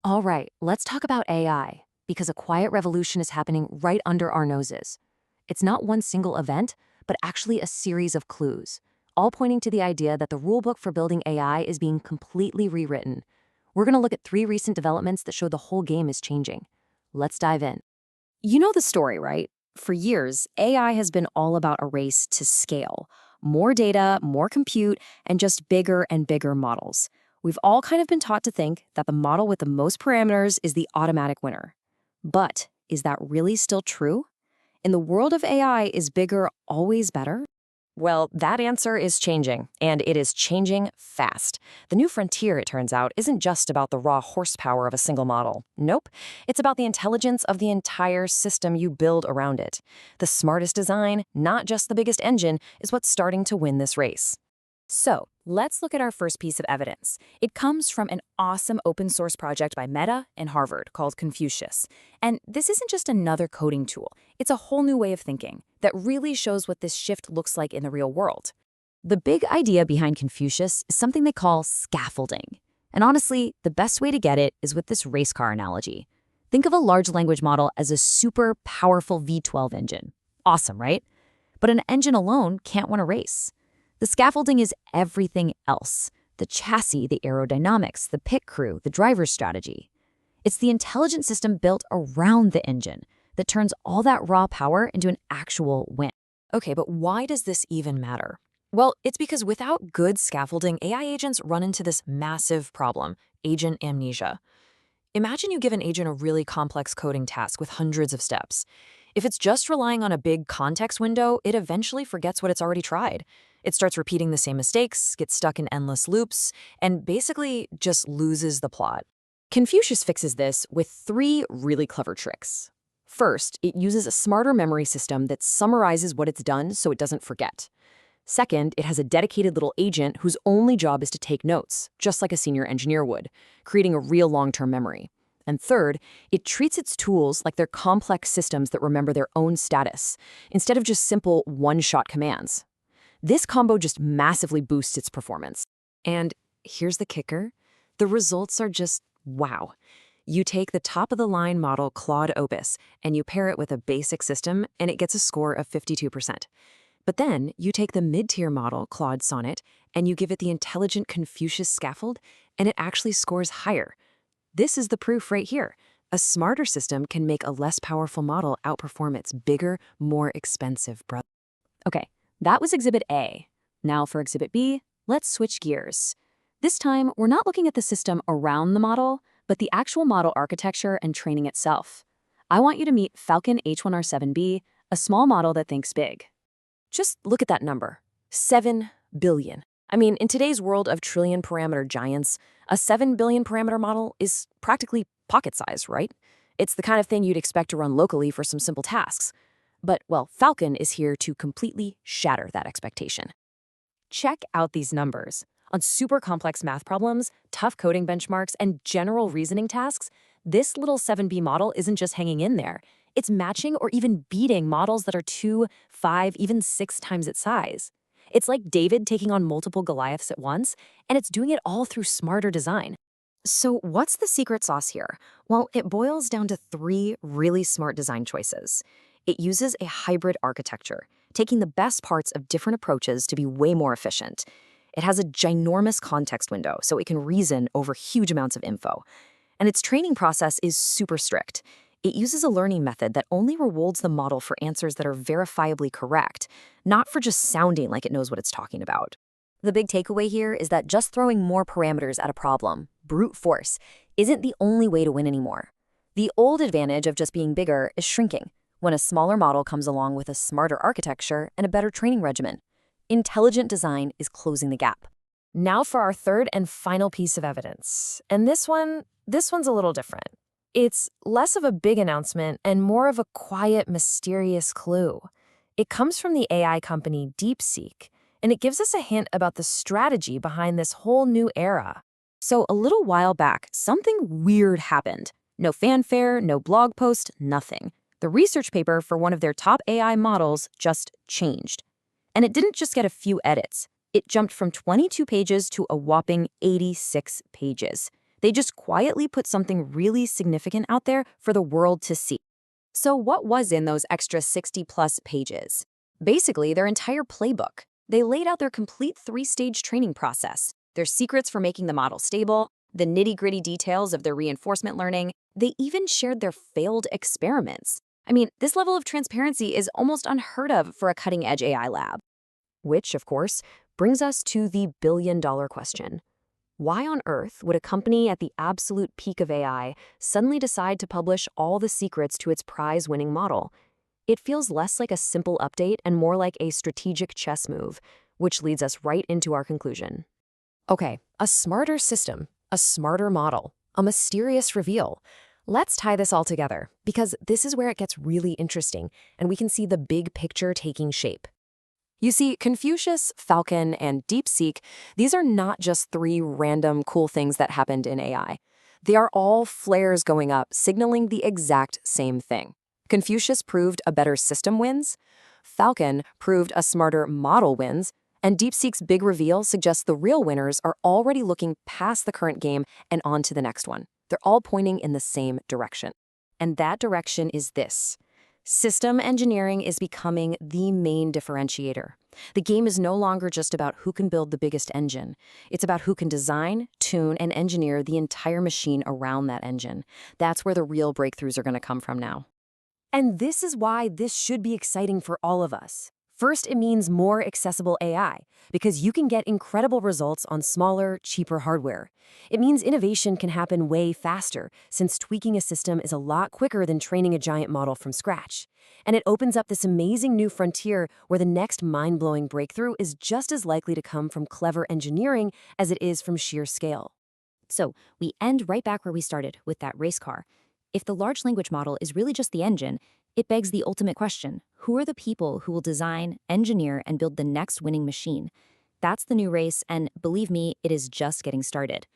All right, let's talk about AI, because a quiet revolution is happening right under our noses. It's not one single event, but actually a series of clues, all pointing to the idea that the rulebook for building AI is being completely rewritten. We're going to look at 3 recent developments that show the whole game is changing. Let's dive in. You know the story, right? For years, AI has been all about a race to scale. More data, more compute, and just bigger and bigger models. We've all kind of been taught to think that the model with the most parameters is the automatic winner. But is that really still true? In the world of AI, is bigger always better? Well, that answer is changing, and it is changing fast. The new frontier, it turns out, isn't just about the raw horsepower of a single model. Nope. It's about the intelligence of the entire system you build around it. The smartest design, not just the biggest engine, is what's starting to win this race. So, let's look at our first piece of evidence. It comes from an awesome open source project by Meta and Harvard called Confucius. And this isn't just another coding tool. It's a whole new way of thinking that really shows what this shift looks like in the real world. The big idea behind Confucius is something they call scaffolding. And honestly, the best way to get it is with this race car analogy. Think of a large language model as a super powerful V12 engine. Awesome, right? But an engine alone can't win a race. The scaffolding is everything else: the chassis, the aerodynamics, the pit crew, the driver's strategy. It's the intelligent system built around the engine that turns all that raw power into an actual win. Okay, but why does this even matter? Well, it's because without good scaffolding, AI agents run into this massive problem: agent amnesia. Imagine you give an agent a really complex coding task with hundreds of steps. If it's just relying on a big context window, it eventually forgets what it's already tried. It starts repeating the same mistakes, gets stuck in endless loops, and basically just loses the plot. Confucius fixes this with 3 really clever tricks. First, it uses a smarter memory system that summarizes what it's done so it doesn't forget. Second, it has a dedicated little agent whose only job is to take notes, just like a senior engineer would, creating a real long-term memory. And third, it treats its tools like they're complex systems that remember their own status, instead of just simple one-shot commands. This combo just massively boosts its performance. And here's the kicker: the results are just wow. You take the top-of-the-line model Claude Opus, and you pair it with a basic system, and it gets a score of 52%. But then you take the mid-tier model Claude Sonnet, and you give it the intelligent Confucius scaffold, and it actually scores higher. This is the proof right here. A smarter system can make a less powerful model outperform its bigger, more expensive brother. Okay, that was Exhibit A. Now for Exhibit B, let's switch gears. This time, we're not looking at the system around the model, but the actual model architecture and training itself. I want you to meet Falcon H1R-7B, a small model that thinks big. Just look at that number: 7 billion. I mean, in today's world of trillion-parameter giants, a 7 billion parameter model is practically pocket-sized, right? It's the kind of thing you'd expect to run locally for some simple tasks. But, well, Falcon is here to completely shatter that expectation. Check out these numbers. On super complex math problems, tough coding benchmarks, and general reasoning tasks, this little 7B model isn't just hanging in there. It's matching or even beating models that are 2, 5, even 6 times its size. It's like David taking on multiple Goliaths at once, and it's doing it all through smarter design. So what's the secret sauce here? Well, it boils down to 3 really smart design choices. It uses a hybrid architecture, taking the best parts of different approaches to be way more efficient. It has a ginormous context window, so it can reason over huge amounts of info. And its training process is super strict. It uses a learning method that only rewards the model for answers that are verifiably correct, not for just sounding like it knows what it's talking about. The big takeaway here is that just throwing more parameters at a problem, brute force, isn't the only way to win anymore. The old advantage of just being bigger is shrinking when a smaller model comes along with a smarter architecture and a better training regimen. Intelligent design is closing the gap. Now for our third and final piece of evidence. And this one's a little different. It's less of a big announcement and more of a quiet, mysterious clue. It comes from the AI company DeepSeek, and it gives us a hint about the strategy behind this whole new era. So a little while back, something weird happened. No fanfare, no blog post, nothing. The research paper for one of their top AI models just changed. And it didn't just get a few edits. It jumped from 22 pages to a whopping 86 pages. They just quietly put something really significant out there for the world to see. So what was in those extra 60-plus pages? Basically, their entire playbook. They laid out their complete three-stage training process, their secrets for making the model stable, the nitty-gritty details of their reinforcement learning. They even shared their failed experiments. I mean, this level of transparency is almost unheard of for a cutting-edge AI lab. Which, of course, brings us to the billion-dollar question. Why on earth would a company at the absolute peak of AI suddenly decide to publish all the secrets to its prize-winning model? It feels less like a simple update and more like a strategic chess move, which leads us right into our conclusion. Okay, a smarter system, a smarter model, a mysterious reveal. Let's tie this all together, because this is where it gets really interesting, and we can see the big picture taking shape. You see, Confucius, Falcon, and DeepSeek, these are not just three random cool things that happened in AI. They are all flares going up, signaling the exact same thing. Confucius proved a better system wins, Falcon proved a smarter model wins, and DeepSeek's big reveal suggests the real winners are already looking past the current game and on to the next one. They're all pointing in the same direction. And that direction is this. System engineering is becoming the main differentiator. The game is no longer just about who can build the biggest engine. It's about who can design, tune, and engineer the entire machine around that engine. That's where the real breakthroughs are going to come from now. And this is why this should be exciting for all of us. First, it means more accessible AI, because you can get incredible results on smaller, cheaper hardware. It means innovation can happen way faster, since tweaking a system is a lot quicker than training a giant model from scratch. And it opens up this amazing new frontier where the next mind-blowing breakthrough is just as likely to come from clever engineering as it is from sheer scale. So we end right back where we started with that race car. If the large language model is really just the engine, it begs the ultimate question: who are the people who will design, engineer, and build the next winning machine? That's the new race, and believe me, it is just getting started.